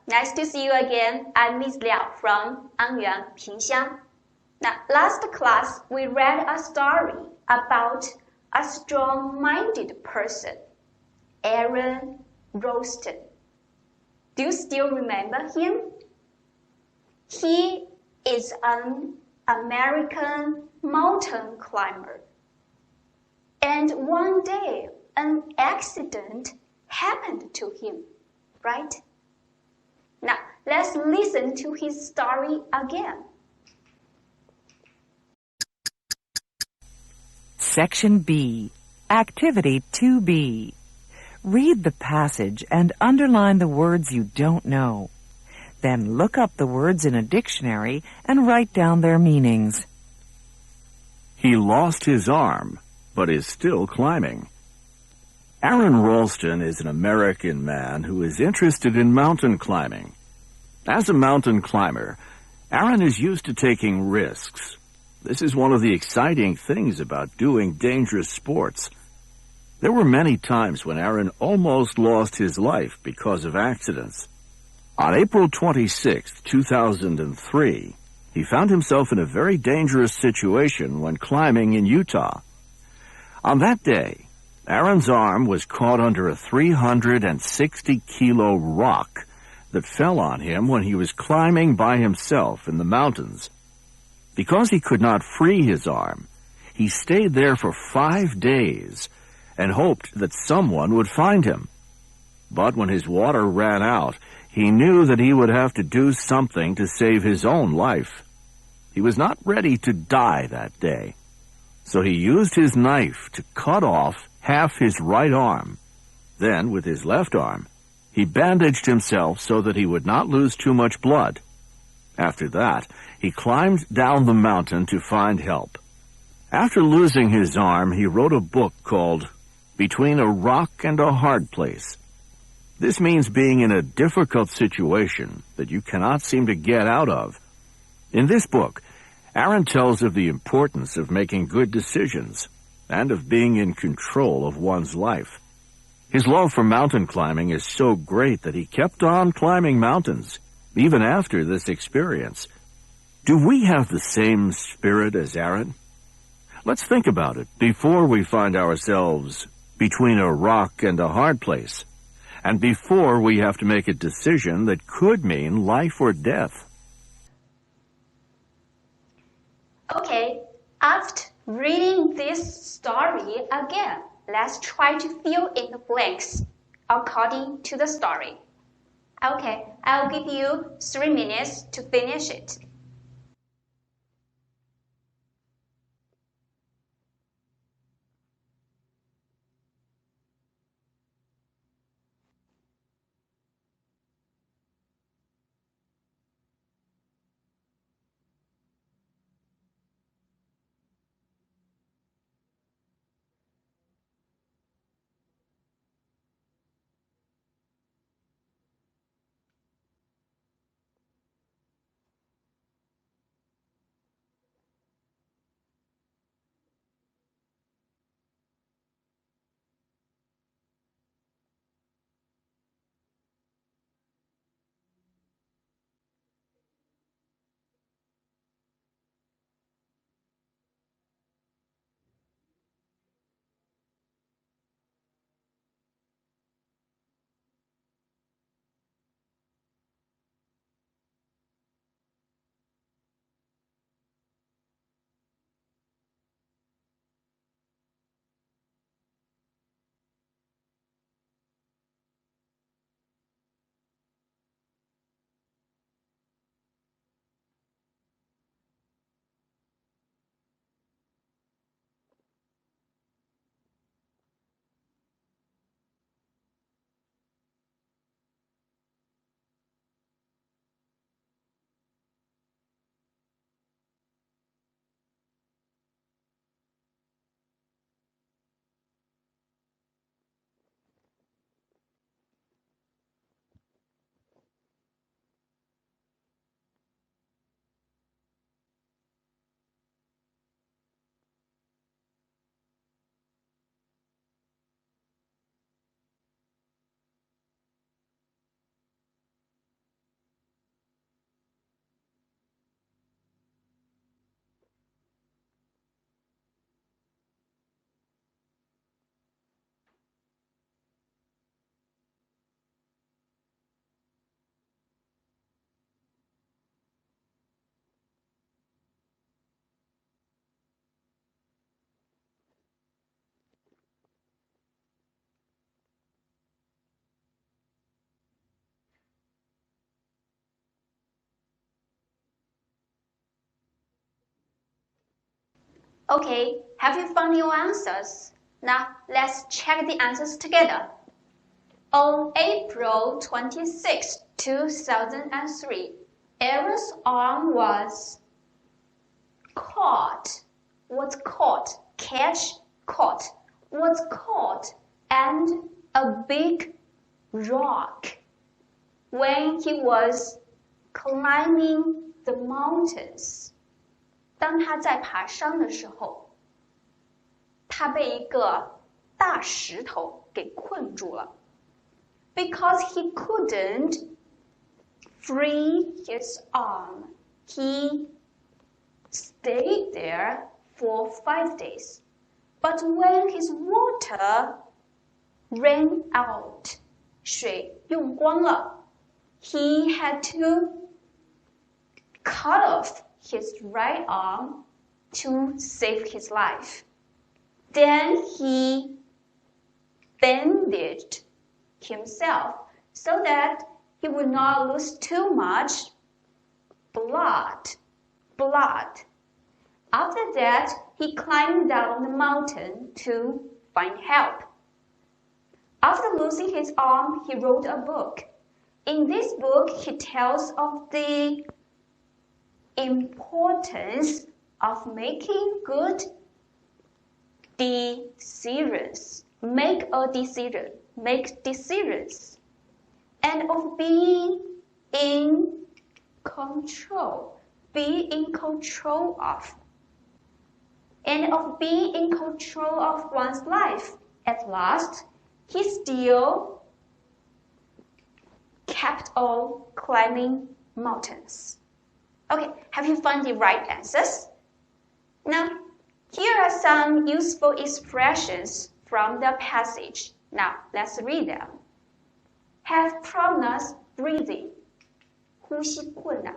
Nice to see you again. I'm Miss Liao from 安源萍乡. Now, last class we read a story about a strong-minded person, Aaron Ralston. Do you still remember him? He is an American mountain climber. And one day, an accident happened to him, right? Now, let's listen to his story again. Section B, Activity 2B. Read the passage and underline the words you don't know. Then look up the words in a dictionary and write down their meanings. He lost his arm, but is still climbing. Aaron Ralston is an American man who is interested in mountain climbing. As a mountain climber, Aaron is used to taking risks. This is one of the exciting things about doing dangerous sports. There were many times when Aaron almost lost his life because of accidents. On April 26, 2003, he found himself in a very dangerous situation when climbing in Utah. On that day, Aaron's arm was caught under a 360-kilo rock that fell on him when he was climbing by himself in the mountains. Because he could not free his arm, he stayed there for 5 days and hoped that someone would find him. But when his water ran out, he knew that he would have to do something to save his own life. He was not ready to die that day, so he used his knife to cut off half his right arm. Then, with his left arm, he bandaged himself so that he would not lose too much blood. After that, he climbed down the mountain to find help. After losing his arm, he wrote a book called Between a Rock and a Hard Place. This means being in a difficult situation that you cannot seem to get out of. In this book, Aaron tells of the importance of making good decisions and of being in control of one's life. His love for mountain climbing is so great that he kept on climbing mountains, even after this experience. Do we have the same spirit as Aaron? Let's think about it before we find ourselves between a rock and a hard place, and before we have to make a decision that could mean life or death. Okay, after reading this story again, let's try to fill in the blanks according to the story. Okay, I'll give you 3 minutes to finish it. Okay, have you found your answers? Now, let's check the answers together. On April 26, 2003, Aaron's arm was caught. What's caught? Catch, caught. What's caught? And a big rock when he was climbing the mountains. 当他在爬山的时候，他被一个大石头给困住了。Because he couldn't free his arm, he stayed there for 5 days. But when his water ran out, 水用光了 he had to cut off his right arm to save his life. Then he bandaged himself so that he would not lose too much blood. After that, he climbed down the mountain to find help. After losing his arm, he wrote a book. In this book, he tells of the importance of making good decisions. Make decisions. And of being in control. Be in control of. And of being in control of one's life. At last, he still kept on climbing mountains. Okay, have you found the right answers? Now, here are some useful expressions from the passage. Now, let's read them. Have problems breathing. 呼吸困难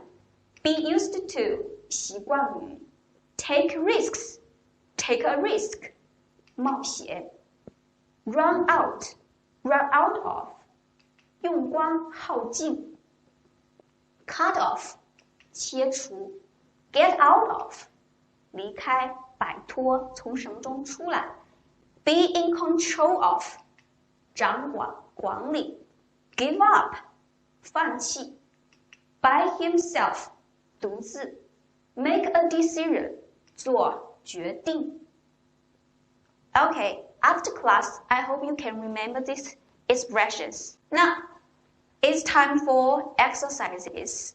Be used to. 习惯于 Take risks. Take a risk. 冒险 Run out. Run out of. 用光耗尽 Cut off. 切除 Get out of. 离开摆脱从什么中出来 Be in control of. 掌管管理 Give up. 放弃 By himself. 独自 Make a decision. 做决定 Okay, after class, I hope you can remember these expressions. Now, it's time for exercises.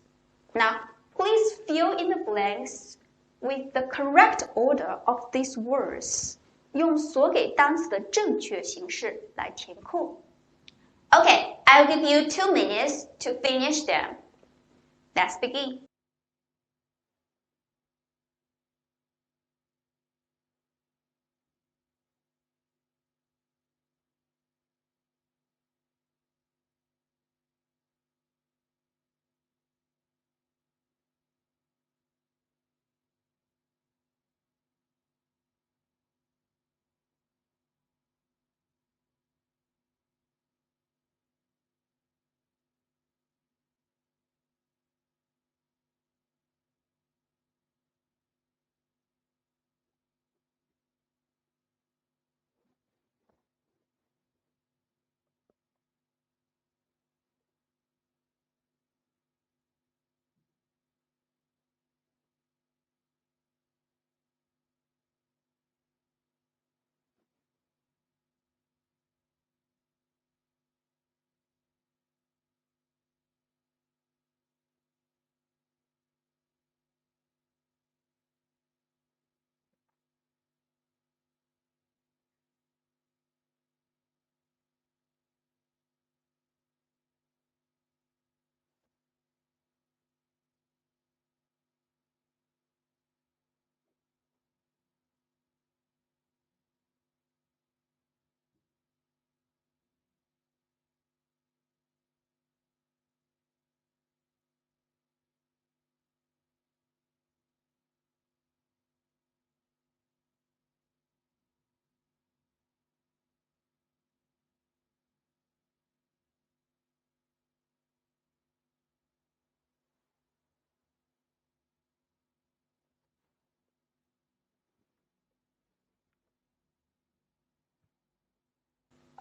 Now, please fill in the blanks with the correct order of these words. 用所给单词的正确形式来填空。Okay, I'll give you 2 minutes to finish them. Let's begin.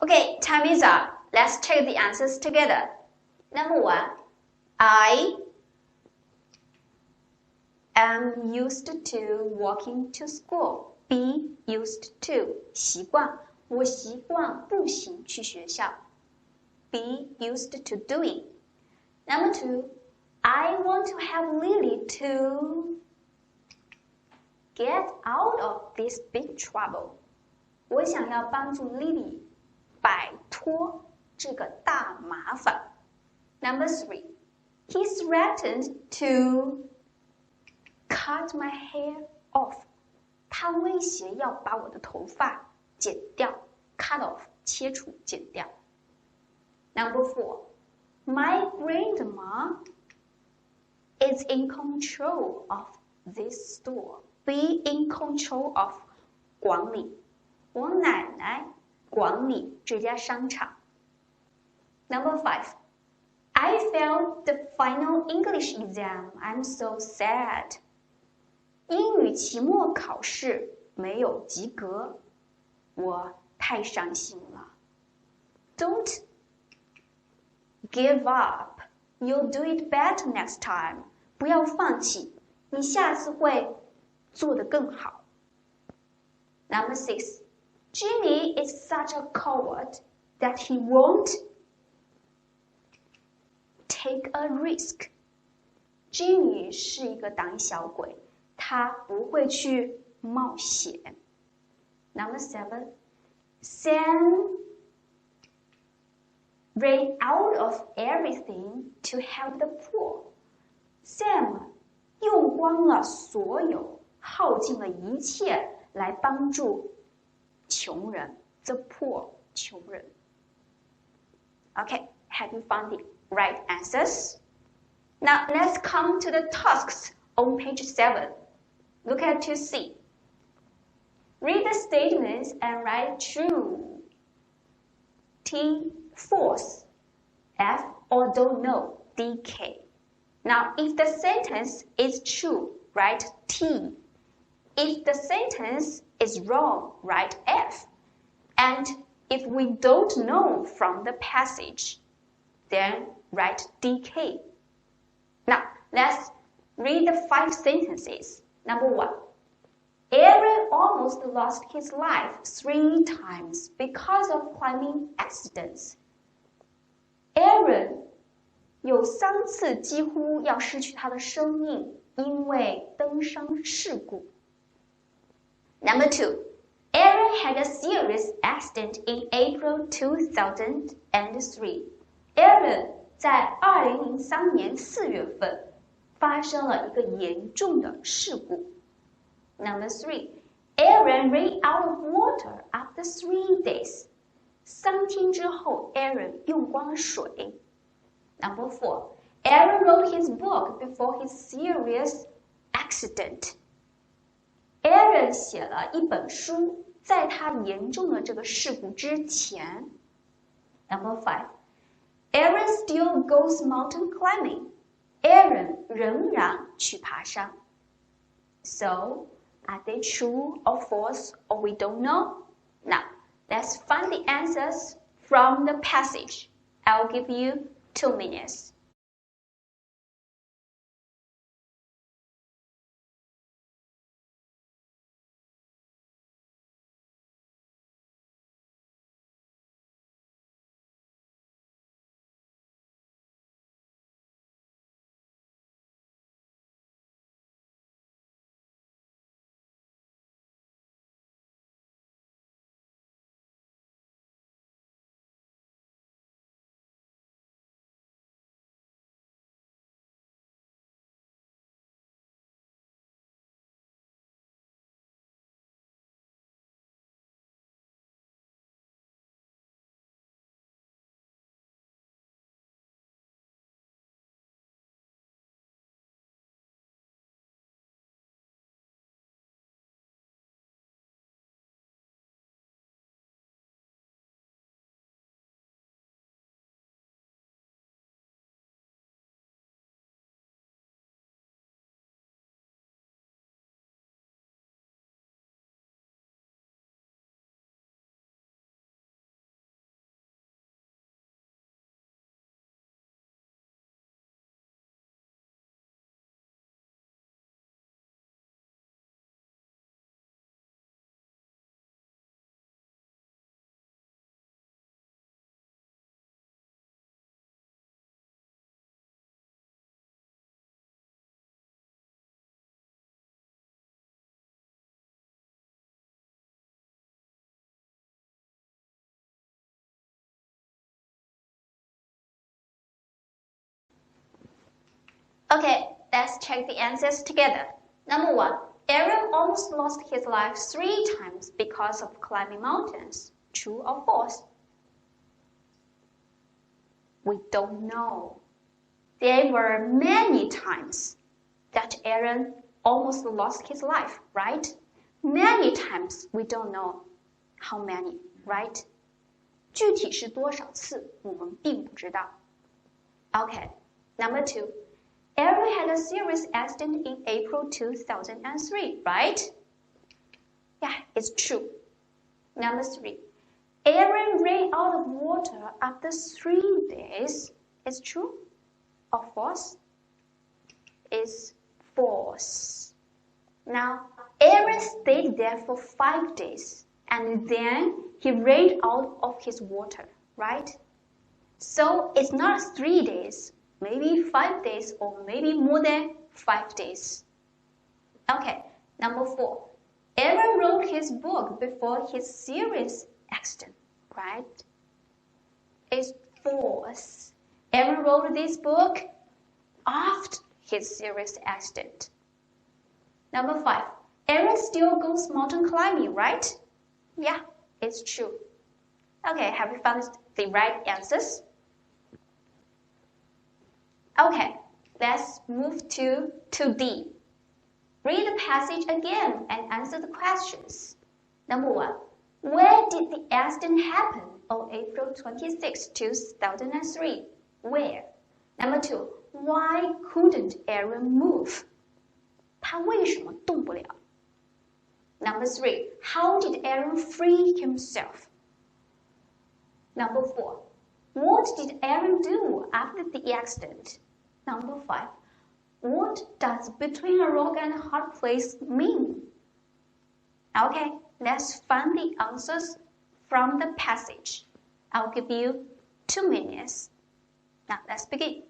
Okay, time is up. Let's check the answers together. Number 1, I am used to walking to school. Be used to 习惯，我习惯步行去学校。Be used to doing. Number 2, I want to help Lily to get out of this big trouble. 我想要帮助 Lily 摆脱这个大麻烦。Number 3, he threatened to cut my hair off. 他威胁要把我的头发剪掉 ，cut off 切除剪掉。Number 4, my grandma is in control of this store. Be in control of 管理，我奶奶管理这家商场。Number 5, I failed the final English exam. I'm so sad. 英语期末考试没有及格，我太伤心了。Don't give up. You'll do it better next time. 不要放弃，你下次会做得更好。Number 6, Jimmy is such a coward that he won't take a risk. Jimmy 是一个胆小鬼，他不会去冒险。Number 7, Sam ran out of everything to help the poor. Sam 用光了所有，耗尽了一切来帮助穷人 ，the poor 穷人。Okay, have you found the right answers? Now let's come to the tasks on page 7. Look at 2C. Read the statements and write true. T, false. F, or don't know. DK. Now, if the sentence is true, write T. If the sentence is wrong, write F. And if we don't know from the passage, then write DK. Now, let's read the 5 sentences. Number 1. Aaron almost lost his life 3 times because of climbing accidents. Aaron 有3次几乎要失去他的生命，因为登山事故。Number 2. Aaron had a serious accident in April 2003. Aaron 在2003年4月份发生了一个严重的事故。Number 3. Aaron ran out of water after 3 days. 3天之后 Aaron 用光了水。Number 4. Aaron wrote his book before his serious accident. Aaron 写了一本书，在他严重的这个事故之前。Number 5. Aaron still goes mountain climbing. Aaron 仍然去爬山。So, are they true or false, or we don't know? Now, let's find the answers from the passage. I'll give you 2 minutes. Okay, let's check the answers together. Number 1, Aaron almost lost his life 3 times because of climbing mountains. True or false? We don't know. There were many times that Aaron almost lost his life, right? Many times, we don't know how many, right? 具体是多少次，我们并不知道。Okay, number 2. Aaron had a serious accident in April 2003, right? Yeah, it's true. Number 3. Aaron ran out of water after 3 days. It's true or false? It's false. Now, Aaron stayed there for 5 days and then he ran out of his water, right? So it's not 3 days, maybe 5 days or maybe more than 5 days. Okay, number 4. Aaron wrote his book before his serious accident, right? It's false. Aaron wrote this book after his serious accident. Number 5. Aaron still goes mountain climbing, right? Yeah, it's true. Okay, have you found the right answers? Okay, let's move to 2D. Read the passage again and answer the questions. Number 1. Where did the accident happen on April 26, 2003? Where? Number 2. Why couldn't Aaron move? 他为什么动不了? Number 3. How did Aaron free himself? Number 4. What did Aaron do after the accident? Number 5. What does between a rock and a hard place mean? Okay, let's find the answers from the passage. I'll give you 2 minutes. Now let's begin.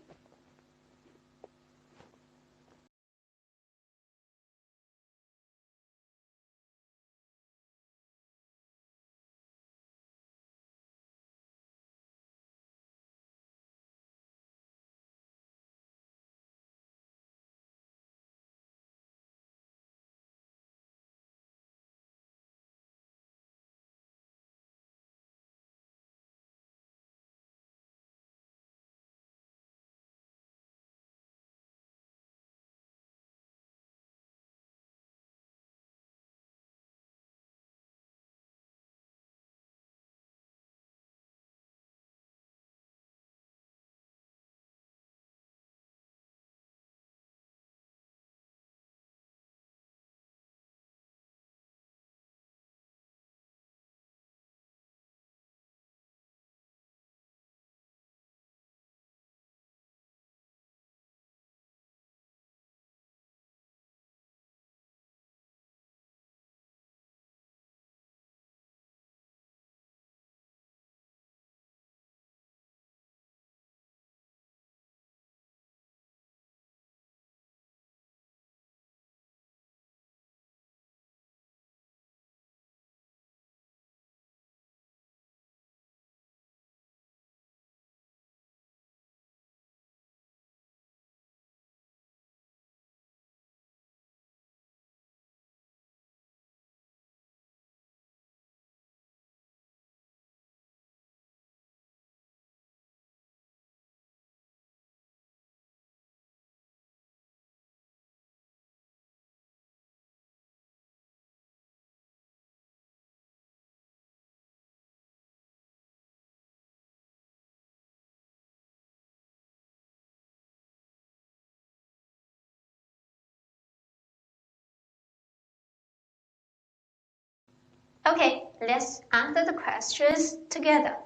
Okay, let's answer the questions together.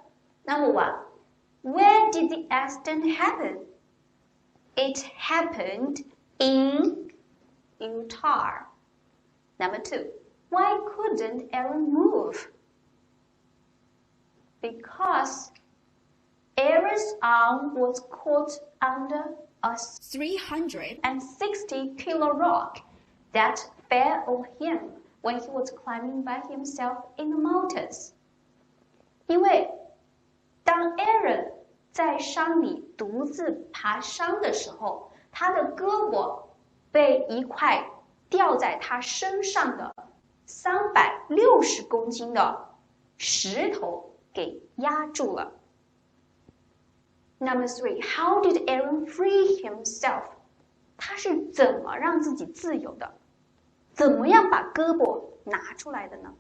Number 1. Where did the accident happen? It happened in Utah. Number 2. Why couldn't Aaron move? Because Aaron's arm was caught under a 360-kilo rock that fell on him when he was climbing by himself in the mountains. 因为当 Aaron 在山里独自爬山的时候，他的胳膊被一块吊在他身上的360公斤的石头给压住了。Number 3, how did Aaron free himself? 他是怎么让自己自由的？怎么样把胳膊拿出来的呢？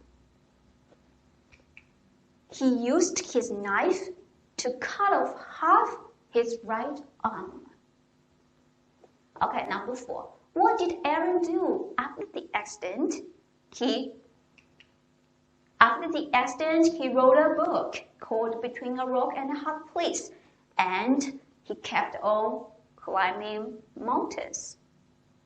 He used his knife to cut off half his right arm. Okay, number 4. What did Aaron do after the accident? After the accident, he wrote a book called Between a Rock and a Hard Place, and he kept on climbing mountains.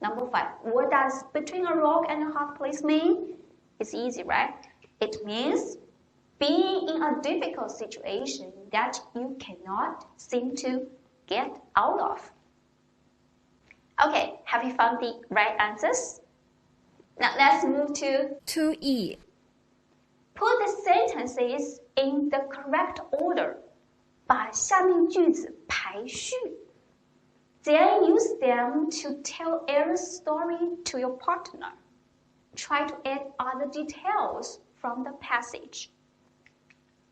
Number 5. What does Between a Rock and a Hard Place mean? It's easy, right? It means being in a difficult situation that you cannot seem to get out of. Okay, have you found the right answers? Now let's move to 2E. Put the sentences in the correct order. 把下面句子排序。Then use them to tell Aaron's story to your partner. Try to add other details from the passage.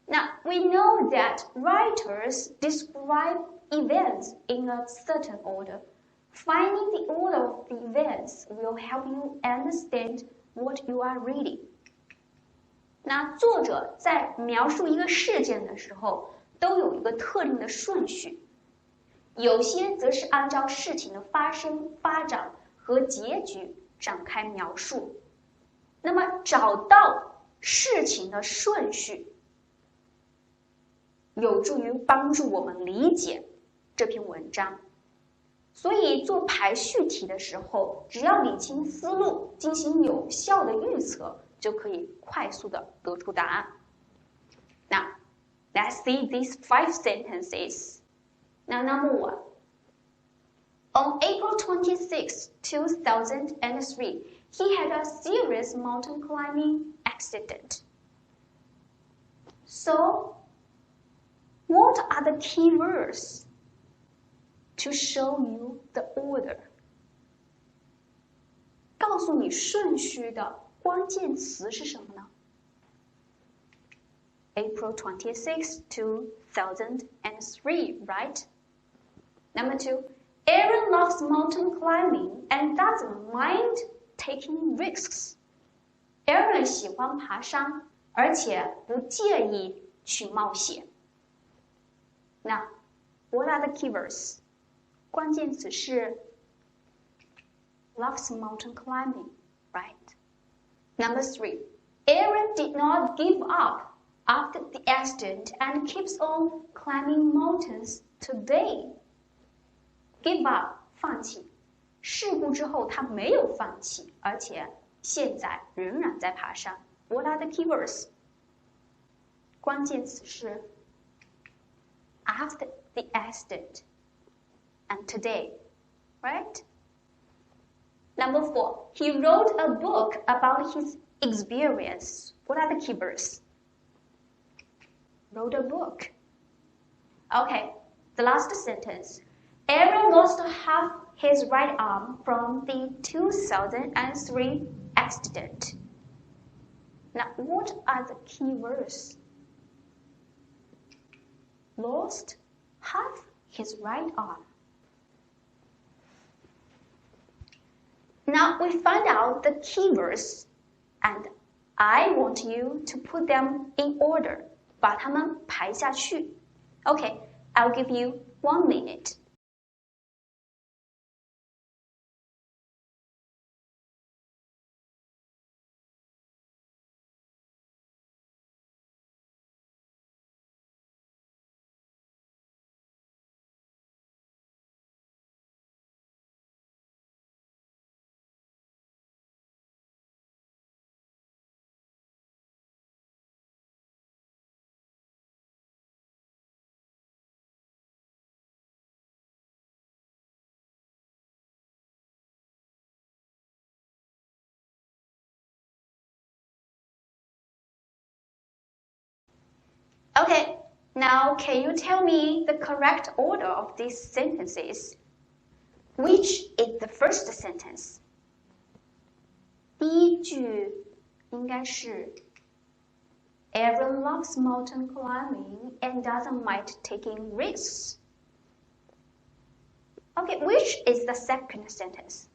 Now, we know that writers describe events in a certain order. Finding the order of the events will help you understand what you are reading. 那作者在描述一个事件的时候，都有一个特定的顺序，有些则是按照事情的发生、发展和结局展开描述。那么找到事情的顺序，有助于帮助我们理解这篇文章。所以做排序题的时候，只要理清思路，进行有效的预测，就可以快速的得出答案。Now, let's see these 5 sentences. Now, number 1. On April 26, 2003, he had a serious mountain climbing accident. So, what are the key words to show you the order? 告诉你顺序的关键词是什么呢？ April 26, 2003, right? Number 2, Aaron loves mountain climbing and doesn't mind taking risks. Aaron 喜欢爬山，而且不介意去冒险。Now, what are the keywords? 关键词是 loves mountain climbing, right? Number 3, Aaron did not give up after the accident and keeps on climbing mountains today. Give up, 放弃。事故之后他没有放弃，而且现在仍然在爬山。What are the keywords? 关键词是 after the accident and today, right? Number 4, he wrote a book about his experience. What are the keywords? Wrote a book. Okay, the last sentence. Aaron lost half his right arm from the 2003 accident. Now, what are the keywords? Lost half his right arm. Now we find out the keywords, and I want you to put them in order. 把它们排下去。Okay, I'll give you 1 minute. Okay, now can you tell me the correct order of these sentences? which is the first sentence? 第一句应该是 Aaron loves mountain climbing and doesn't mind taking risks. Okay, which is the second sentence?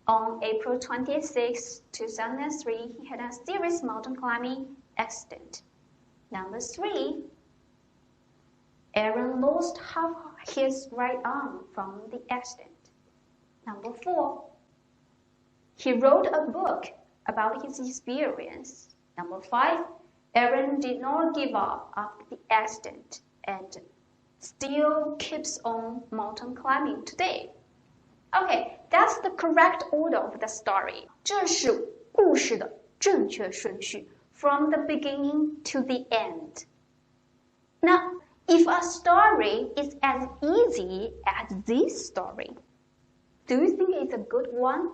On April 26, 2003, he had a serious mountain climbing accident. Number 3, Aaron lost half his right arm from the accident. Number 4, he wrote a book about his experience. Number 5, Aaron did not give up after the accident and still keeps on mountain climbing today. Okay, that's the correct order of the story. 这是故事的正确顺序 from the beginning to the end. Now, if a story is as easy as this story, do you think it's a good one?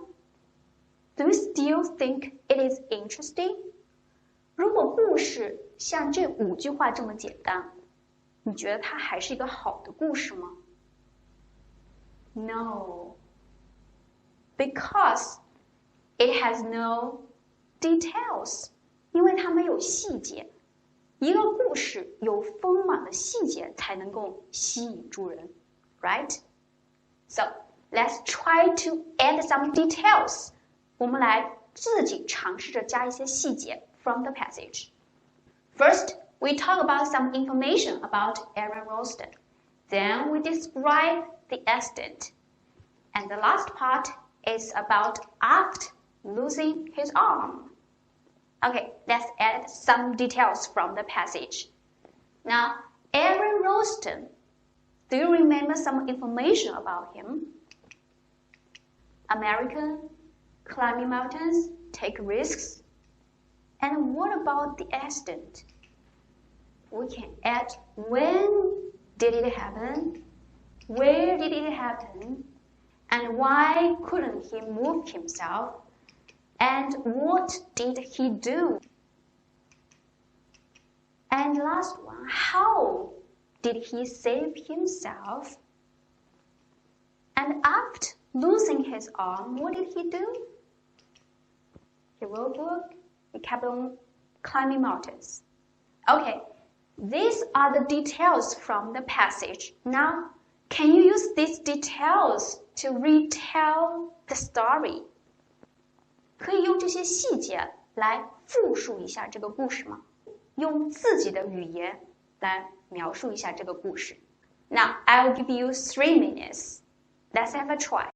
Do you still think it is interesting? 如果故事像这5句话这么简单，你觉得它还是一个好的故事吗？ No, because it has no details. 因为它没有细节。一个故事有丰满的细节才能够吸引住人 ，right? So let's try to add some details. 我们来自己尝试着加一些细节 from the passage. First, we talk about some information about Aaron Ralston. Then we describe the accident. And the last part is about after losing his arm. Okay, let's add some details from the passage. Now, Aaron Ralston, do you remember some information about him? American, climbing mountains, take risks. And what about the accident? We can add when did it happen, where did it happen, and why couldn't he move himself, and what did he do? And last one, how did he save himself? And after losing his arm, what did he do? He wrote a book, he kept on climbing mountains. Okay, these are the details from the passage. Now, can you use these details to retell the story? 可以用这些细节来复述一下这个故事吗？用自己的语言来描述一下这个故事。Now, I will give you 3 minutes. Let's have a try.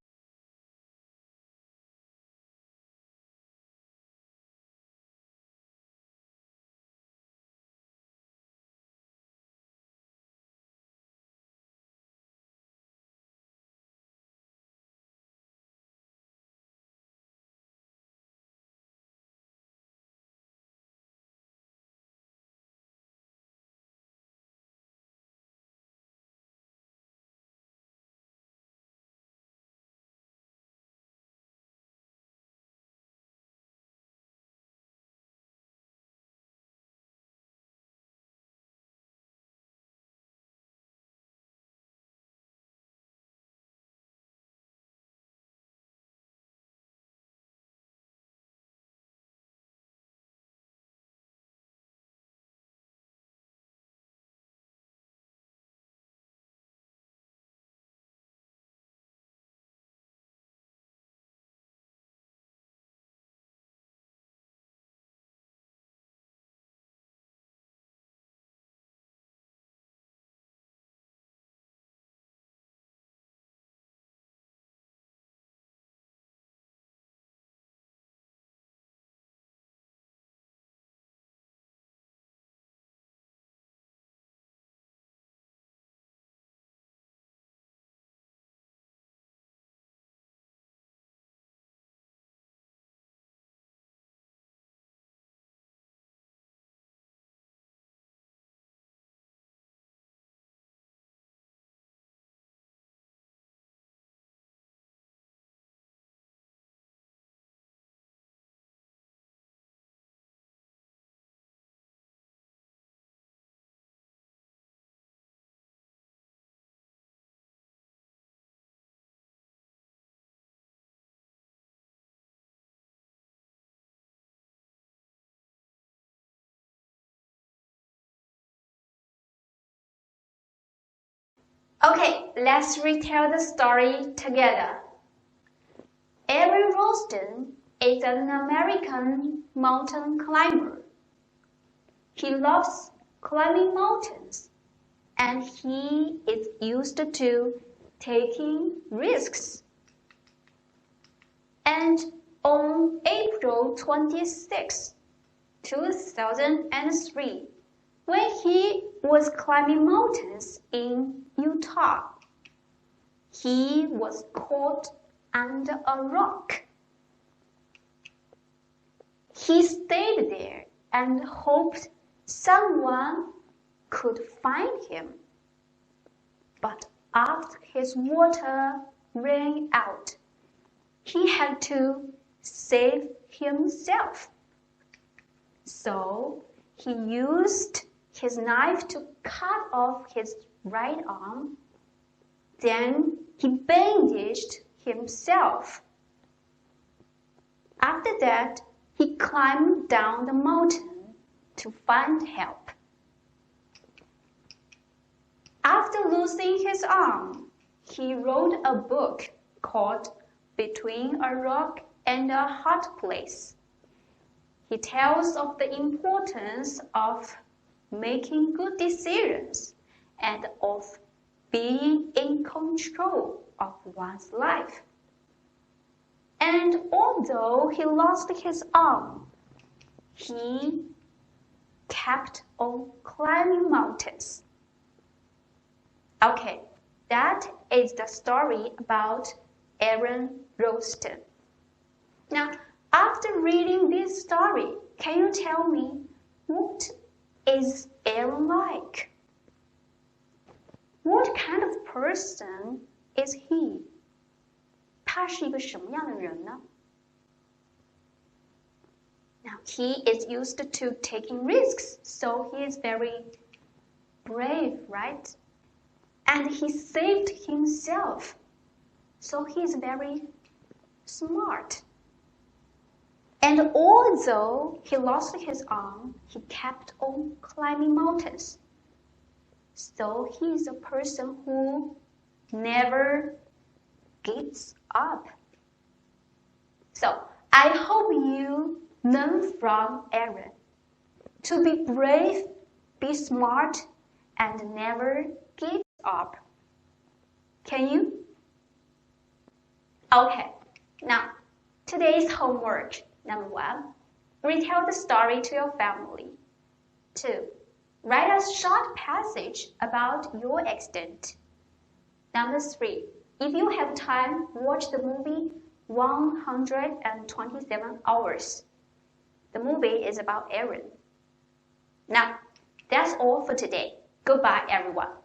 Okay, let's retell the story together. Aaron Ralston is an American mountain climber. He loves climbing mountains, and he is used to taking risks. And on April 26, 2003, when he was climbing mountains in Utah, he was caught under a rock. He stayed there and hoped someone could find him. But after his water ran out, he had to save himself. So he used his knife to cut off his right arm. Then he bandaged himself. After that, he climbed down the mountain to find help. After losing his arm, he wrote a book called Between a Rock and a Hot Place. He tells of the importance of making good decisions and of being in control of one's life. And although he lost his arm, he kept on climbing mountains. Okay, that is the story about Aaron Ralston. Now, after reading this story, can you tell me what is Aaron like? What kind of person is he? 他是一个什么样的人呢？ Now, he is used to taking risks, so he is very brave, right? And he saved himself, so he is very smart. And although he lost his arm, he kept on climbing mountains. So he is a person who never gives up. So I hope you learn from Aaron to be brave, be smart, and never give up. Can you? Okay, now today's homework. Number 1, retell the story to your family. 2, write a short passage about your accident. Number 3, if you have time, watch the movie 127 Hours. The movie is about Aaron. Now, that's all for today. Goodbye, everyone.